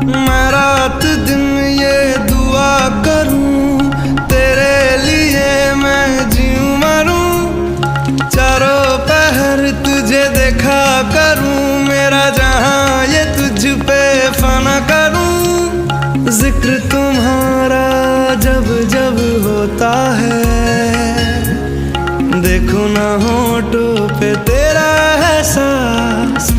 मैं रात दिन ये दुआ करूं, तेरे लिए मैं जीऊं मरूं, चारों पहर तुझे देखा करूं, मेरा जहां ये तुझ पे फना करूं। जिक्र तुम्हारा जब जब होता है, देखो ना होठों पे तेरा एहसास